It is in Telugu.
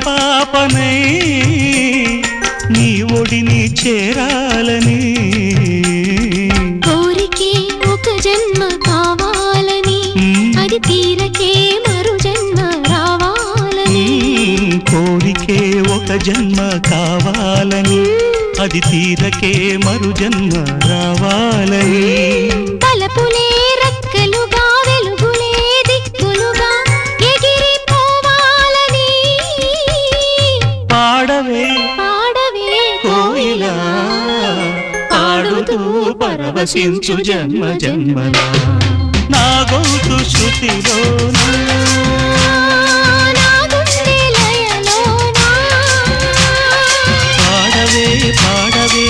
పసిపాపనై నీ ఒడిని చేరాలని కోరికే ఒక జన్మ కావాలని అది తీరకే మరు జన్మ రావాలని కోరికే ఒక జన్మ కావాలని అది తీరకే మరు జన్మ రావాలని తలపులే రెక్కలుగా వెలుగులే దిక్కులుగా ఎగిరిపోవాలని పాడవే పాడవే కోయిలా పాడుతూ పరవశించు జన్మ జన్మలా నా గొంతు శృతిలోనా నా గుండె లయలోనా పాడవే పాడవే